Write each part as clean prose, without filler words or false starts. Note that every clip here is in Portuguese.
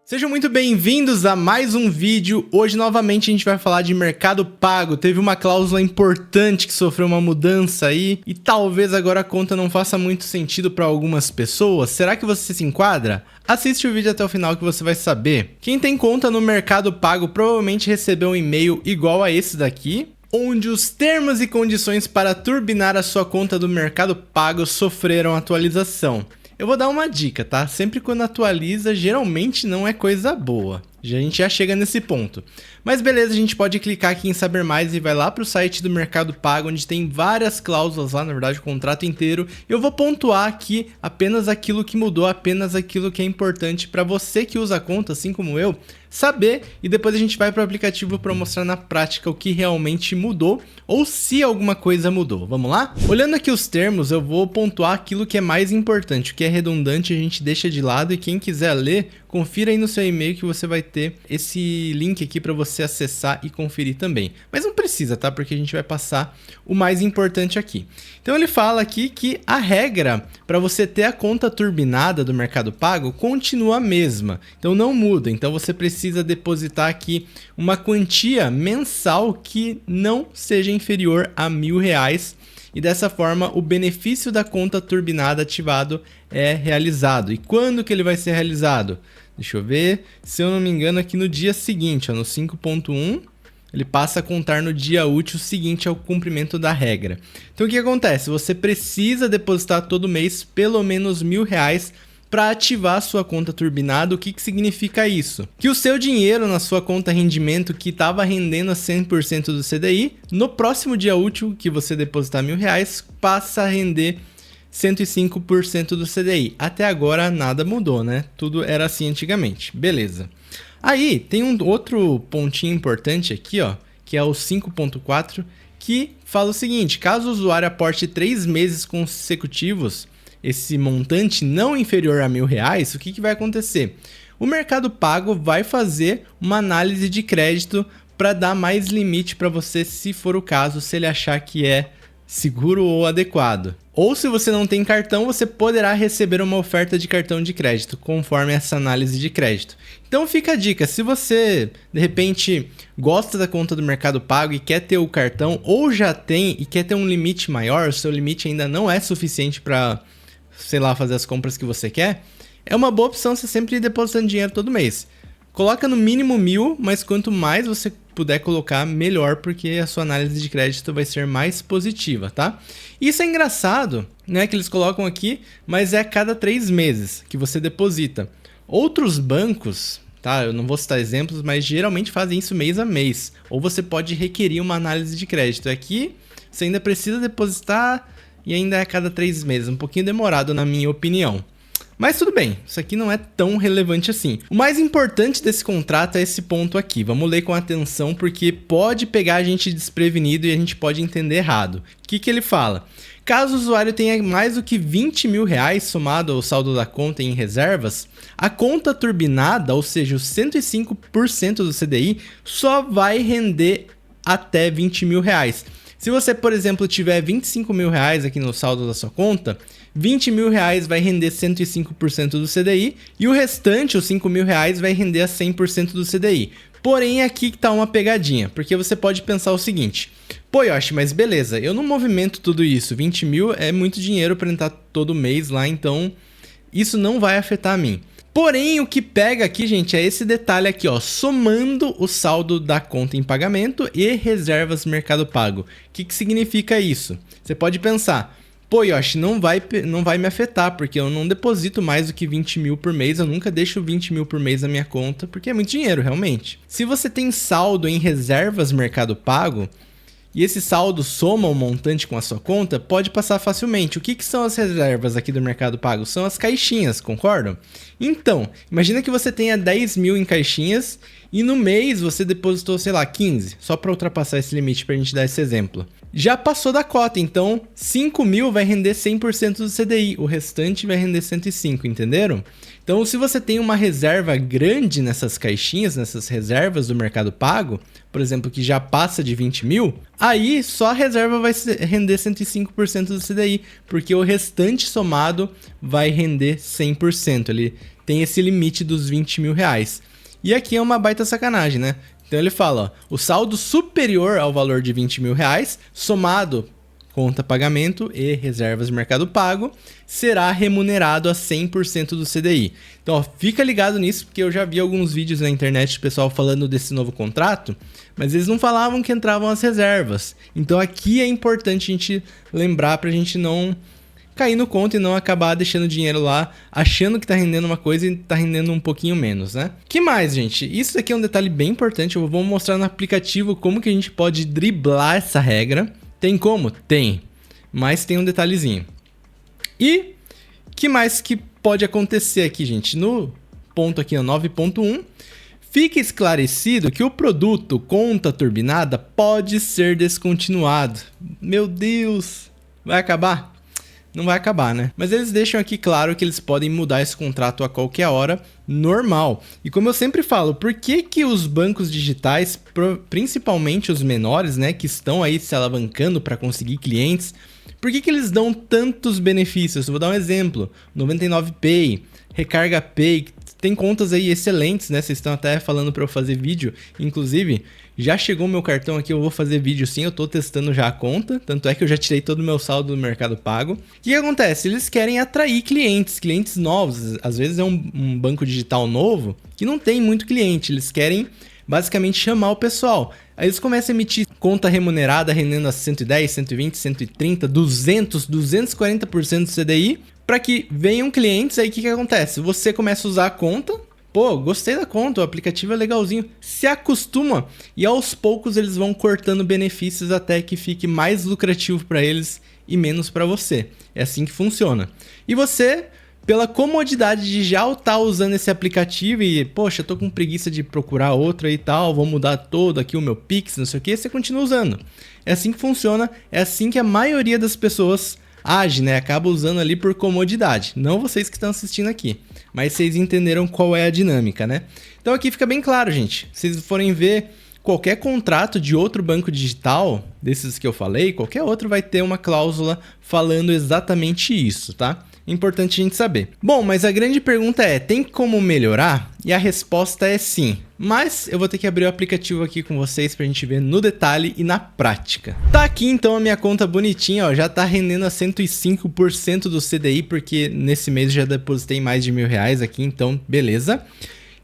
Sejam muito bem-vindos a mais um vídeo. Hoje novamente a gente vai falar de Mercado Pago. Teve uma cláusula importante que sofreu uma mudança aí e talvez agora a conta não faça muito sentido para algumas pessoas. Será que você se enquadra? Assiste o vídeo até o final que você vai saber. Quem tem conta no Mercado Pago provavelmente recebeu um e-mail igual a esse daqui, onde os termos e condições para turbinar a sua conta do Mercado Pago sofreram atualização. Eu vou dar uma dica, tá? Sempre quando atualiza, geralmente não é coisa boa. A gente já chega nesse ponto. Mas beleza, a gente pode clicar aqui em saber mais e vai lá para o site do Mercado Pago, onde tem várias cláusulas lá, na verdade o contrato inteiro. Eu vou pontuar aqui apenas aquilo que mudou, apenas aquilo que é importante para você que usa a conta, assim como eu, saber, e depois a gente vai para o aplicativo para mostrar na prática o que realmente mudou ou se alguma coisa mudou. Vamos lá? Olhando aqui os termos, eu vou pontuar aquilo que é mais importante, o que é redundante a gente deixa de lado, e quem quiser ler, confira aí no seu e-mail que você vai ter esse link aqui para você acessar e conferir também. Mas não precisa, tá? Porque a gente vai passar o mais importante aqui. Então ele fala aqui que a regra para você ter a conta turbinada do Mercado Pago continua a mesma. Então não muda. Então você precisa depositar aqui uma quantia mensal que não seja inferior a R$1.000. E dessa forma o benefício da conta turbinada ativado é realizado. E quando que ele vai ser realizado? Deixa eu ver, se eu não me engano aqui no dia seguinte, ó, no 5.1, ele passa a contar no dia útil seguinte ao cumprimento da regra. Então o que acontece? Você precisa depositar todo mês pelo menos R$1.000 para ativar a sua conta turbinada. O que significa isso? Que o seu dinheiro na sua conta rendimento que estava rendendo a 100% do CDI, no próximo dia útil que você depositar R$1.000, passa a render 105% do CDI. Até agora nada mudou, né? Tudo era assim antigamente. Beleza. Aí tem um outro pontinho importante aqui, ó, que é o 5.4, que fala o seguinte: caso o usuário aporte 3 meses consecutivos esse montante não inferior a R$1.000, o que vai acontecer? O Mercado Pago vai fazer uma análise de crédito para dar mais limite para você, se for o caso, se ele achar que é seguro ou adequado. Ou se você não tem cartão, você poderá receber uma oferta de cartão de crédito, conforme essa análise de crédito. Então fica a dica, se você de repente gosta da conta do Mercado Pago e quer ter o cartão, ou já tem e quer ter um limite maior, o seu limite ainda não é suficiente para, sei lá, fazer as compras que você quer, é uma boa opção você sempre ir depositando dinheiro todo mês. Coloca no mínimo R$1.000, mas quanto mais você puder colocar, melhor, porque a sua análise de crédito vai ser mais positiva, tá? Isso é engraçado, né, que eles colocam aqui, mas é a cada 3 meses que você deposita. Outros bancos, tá, eu não vou citar exemplos, mas geralmente fazem isso mês a mês. Ou você pode requerir uma análise de crédito. Aqui você ainda precisa depositar e ainda é a cada 3 meses, um pouquinho demorado na minha opinião. Mas tudo bem, isso aqui não é tão relevante assim. O mais importante desse contrato é esse ponto aqui. Vamos ler com atenção, porque pode pegar a gente desprevenido e a gente pode entender errado. O que ele fala? Caso o usuário tenha mais do que R$20.000 somado ao saldo da conta em reservas, a conta turbinada, ou seja, os 105% do CDI, só vai render até R$20.000. Se você, por exemplo, tiver R$25.000 aqui no saldo da sua conta, R$20.000 vai render 105% do CDI e o restante, os R$5.000, vai render a 100% do CDI. Porém, aqui que tá uma pegadinha, porque você pode pensar o seguinte: pô, Yoshi, mas beleza, eu não movimento tudo isso, 20 mil é muito dinheiro para entrar todo mês lá, então isso não vai afetar a mim. Porém, o que pega aqui, gente, é esse detalhe aqui, ó, somando o saldo da conta em pagamento e reservas Mercado Pago. O que significa isso? Você pode pensar: pô, Yoshi, não vai me afetar, porque eu não deposito mais do que 20 mil por mês, eu nunca deixo 20 mil por mês na minha conta, porque é muito dinheiro, realmente. Se você tem saldo em reservas Mercado Pago, e esse saldo soma o montante com a sua conta, pode passar facilmente. O que são as reservas aqui do Mercado Pago? São as caixinhas, concordam? Então, imagina que você tenha 10 mil em caixinhas e no mês você depositou, sei lá, 15, só para ultrapassar esse limite, para a gente dar esse exemplo. Já passou da cota, então 5 mil vai render 100% do CDI, o restante vai render 105, entenderam? Então, se você tem uma reserva grande nessas caixinhas, nessas reservas do Mercado Pago, por exemplo, que já passa de 20 mil, aí só a reserva vai render 105% do CDI, porque o restante somado vai render 100%. Ele tem esse limite dos 20 mil reais. E aqui é uma baita sacanagem, né? Então ele fala, ó, o saldo superior ao valor de 20 mil reais, somado conta pagamento e reservas de Mercado Pago, será remunerado a 100% do CDI. Então, ó, fica ligado nisso, porque eu já vi alguns vídeos na internet do pessoal falando desse novo contrato, mas eles não falavam que entravam as reservas. Então aqui é importante a gente lembrar para a gente não cair no conto e não acabar deixando dinheiro lá, achando que tá rendendo uma coisa e tá rendendo um pouquinho menos, né? Que mais, gente? Isso aqui é um detalhe bem importante, eu vou mostrar no aplicativo como que a gente pode driblar essa regra. Tem como? Tem, mas tem um detalhezinho. E que mais que pode acontecer aqui, gente? No ponto aqui, 9.1, fica esclarecido que o produto conta turbinada pode ser descontinuado. Meu Deus, vai acabar? Não vai acabar, né? Mas eles deixam aqui claro que eles podem mudar esse contrato a qualquer hora, normal. E como eu sempre falo, por que que os bancos digitais, principalmente os menores, né, que estão aí se alavancando para conseguir clientes, por que que eles dão tantos benefícios? Eu vou dar um exemplo, 99Pay, Recarga Pay, tem contas aí excelentes, né? Vocês estão até falando para eu fazer vídeo, inclusive já chegou meu cartão aqui, eu vou fazer vídeo sim, eu tô testando já a conta, tanto é que eu já tirei todo o meu saldo do Mercado Pago. O que acontece? Eles querem atrair clientes novos, às vezes é um banco digital novo que não tem muito cliente, eles querem basicamente chamar o pessoal. Aí eles começam a emitir conta remunerada rendendo a 110, 120, 130, 200, 240% do CDI, para que venham clientes. Aí o que acontece? Você começa a usar a conta, pô, gostei da conta, o aplicativo é legalzinho, se acostuma e aos poucos eles vão cortando benefícios até que fique mais lucrativo para eles e menos para você. É assim que funciona. E você, pela comodidade de já estar usando esse aplicativo e, poxa, tô com preguiça de procurar outro e tal, vou mudar todo aqui o meu Pix, não sei o que, você continua usando. É assim que funciona, é assim que a maioria das pessoas age, né? Acaba usando ali por comodidade. Não vocês que estão assistindo aqui, mas vocês entenderam qual é a dinâmica, né? Então aqui fica bem claro, gente. Se vocês forem ver qualquer contrato de outro banco digital, desses que eu falei, qualquer outro vai ter uma cláusula falando exatamente isso, tá? Importante a gente saber. Bom, mas a grande pergunta é, tem como melhorar? E a resposta é sim. Mas eu vou ter que abrir o aplicativo aqui com vocês pra gente ver no detalhe e na prática. Tá aqui então a minha conta bonitinha, ó, já tá rendendo a 105% do CDI, porque nesse mês eu já depositei mais de R$1.000 aqui, então beleza.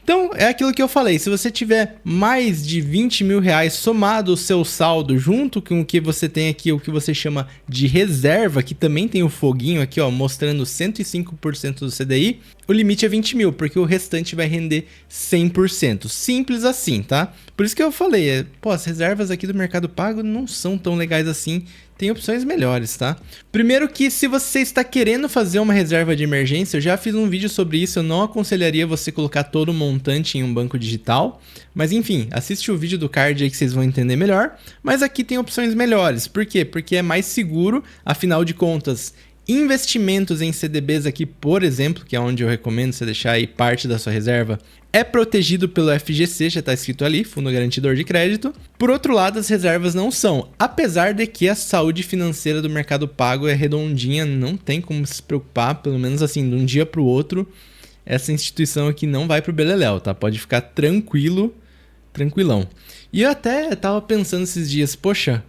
Então, é aquilo que eu falei, se você tiver mais de 20 mil reais somado o seu saldo junto com o que você tem aqui, o que você chama de reserva, que também tem o foguinho aqui, ó, mostrando 105% do CDI, o limite é 20 mil, porque o restante vai render 100%. Simples assim, tá? Por isso que eu falei, pô, as reservas aqui do Mercado Pago não são tão legais assim, tem opções melhores, tá? Primeiro que se você está querendo fazer uma reserva de emergência, eu já fiz um vídeo sobre isso, eu não aconselharia você colocar todo o montante em um banco digital, mas enfim, assiste o vídeo do card aí que vocês vão entender melhor, mas aqui tem opções melhores. Por quê? Porque é mais seguro, afinal de contas, investimentos em CDBs aqui, por exemplo, que é onde eu recomendo você deixar aí parte da sua reserva, é protegido pelo FGC, já está escrito ali, Fundo Garantidor de Crédito. Por outro lado, as reservas não são, apesar de que a saúde financeira do Mercado Pago é redondinha, não tem como se preocupar, pelo menos assim, de um dia para o outro, essa instituição aqui não vai pro beleléu, tá? Pode ficar tranquilão. E eu até tava pensando esses dias, poxa,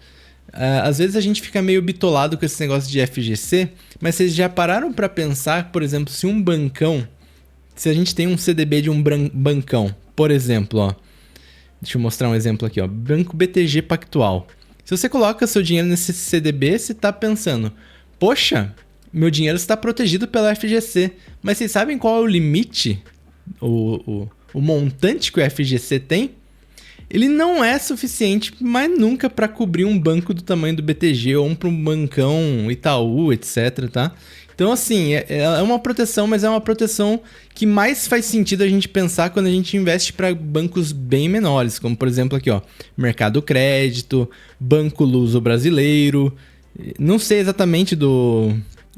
às vezes a gente fica meio bitolado com esse negócio de FGC, mas vocês já pararam para pensar, por exemplo, se um bancão, se a gente tem um CDB de um bancão, por exemplo, ó, deixa eu mostrar um exemplo aqui, ó, Banco BTG Pactual. Se você coloca seu dinheiro nesse CDB, você está pensando, poxa, meu dinheiro está protegido pela FGC, mas vocês sabem qual é o limite, o montante que o FGC tem? Ele não é suficiente, mas nunca para cobrir um banco do tamanho do BTG ou para um bancão Itaú, etc, tá? Então, assim, é uma proteção, mas é uma proteção que mais faz sentido a gente pensar quando a gente investe para bancos bem menores, como, por exemplo, aqui, ó, Mercado Crédito, Banco Luso Brasileiro. Não sei exatamente do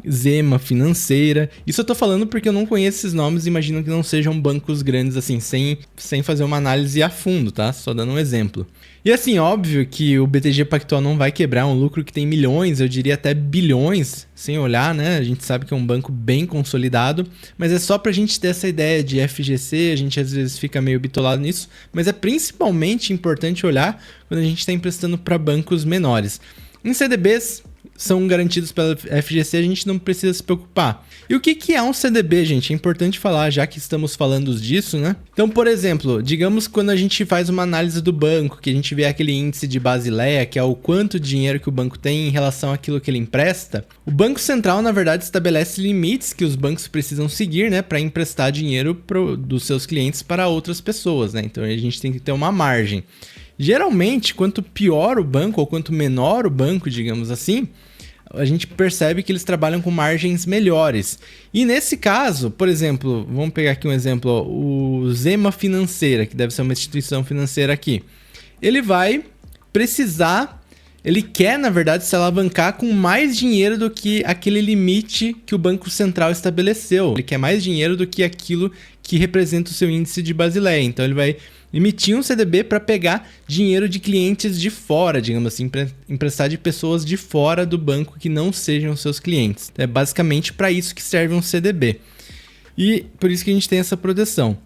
Zema Financeira. Isso eu tô falando porque eu não conheço esses nomes e imagino que não sejam bancos grandes assim, sem fazer uma análise a fundo, tá? Só dando um exemplo. E assim, óbvio que o BTG Pactual não vai quebrar, um lucro que tem milhões, eu diria até bilhões, sem olhar, né? A gente sabe que é um banco bem consolidado, mas é só pra gente ter essa ideia de FGC, a gente às vezes fica meio bitolado nisso, mas é principalmente importante olhar quando a gente está emprestando para bancos menores. Em CDBs, são garantidos pela FGC, a gente não precisa se preocupar. E o que é um CDB, gente? É importante falar, já que estamos falando disso, né? Então, por exemplo, digamos quando a gente faz uma análise do banco, que a gente vê aquele índice de Basileia, que é o quanto dinheiro que o banco tem em relação àquilo que ele empresta, o Banco Central, na verdade, estabelece limites que os bancos precisam seguir, né, para emprestar dinheiro dos seus clientes para outras pessoas, né? Então, a gente tem que ter uma margem. Geralmente, quanto pior o banco ou quanto menor o banco, digamos assim, a gente percebe que eles trabalham com margens melhores. E nesse caso, por exemplo, vamos pegar aqui um exemplo, ó, o Zema Financeira, que deve ser uma instituição financeira aqui. Ele vai precisar, ele quer, na verdade, se alavancar com mais dinheiro do que aquele limite que o Banco Central estabeleceu. Ele quer mais dinheiro do que aquilo que representa o seu índice de Basileia. Então, ele vai emitir um CDB para pegar dinheiro de clientes de fora, digamos assim, emprestar de pessoas de fora do banco que não sejam seus clientes. É basicamente para isso que serve um CDB. E por isso que a gente tem essa proteção.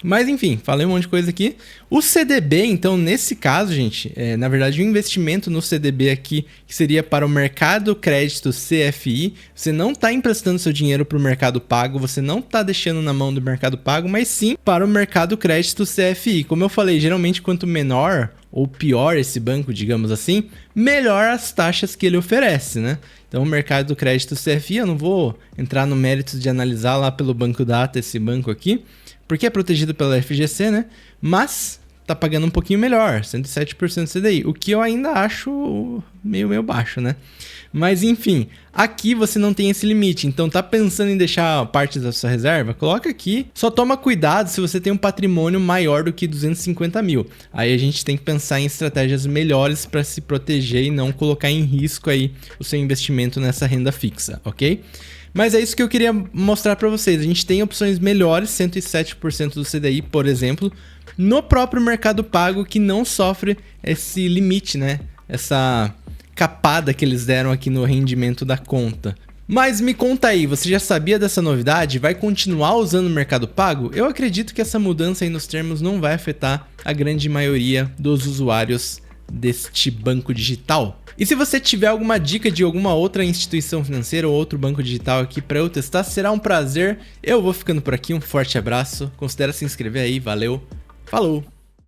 Mas enfim, falei um monte de coisa aqui. O CDB, então, nesse caso, gente, na verdade o investimento no CDB aqui, que seria para o mercado crédito CFI, você não está emprestando seu dinheiro para o mercado pago, você não está deixando na mão do mercado pago, mas sim para o mercado crédito CFI. Como eu falei, geralmente quanto menor ou pior esse banco, digamos assim, melhor as taxas que ele oferece, né? Então o mercado do crédito CFI, eu não vou entrar no mérito de analisar lá pelo Banco Data esse banco aqui, porque é protegido pela FGC, né? Mas tá pagando um pouquinho melhor, 107% CDI, o que eu ainda acho meio baixo, né? Mas enfim, aqui você não tem esse limite, então tá pensando em deixar parte da sua reserva? Coloca aqui, só toma cuidado se você tem um patrimônio maior do que 250 mil. Aí a gente tem que pensar em estratégias melhores para se proteger e não colocar em risco aí o seu investimento nessa renda fixa, ok? Mas é isso que eu queria mostrar para vocês. A gente tem opções melhores, 107% do CDI, por exemplo, no próprio mercado pago que não sofre esse limite, né? Essa capada que eles deram aqui no rendimento da conta. Mas me conta aí, você já sabia dessa novidade? Vai continuar usando o mercado pago? Eu acredito que essa mudança aí nos termos não vai afetar a grande maioria dos usuários deste banco digital. E se você tiver alguma dica de alguma outra instituição financeira ou outro banco digital aqui para eu testar, será um prazer. Eu vou ficando por aqui, um forte abraço, considera se inscrever aí, valeu, falou!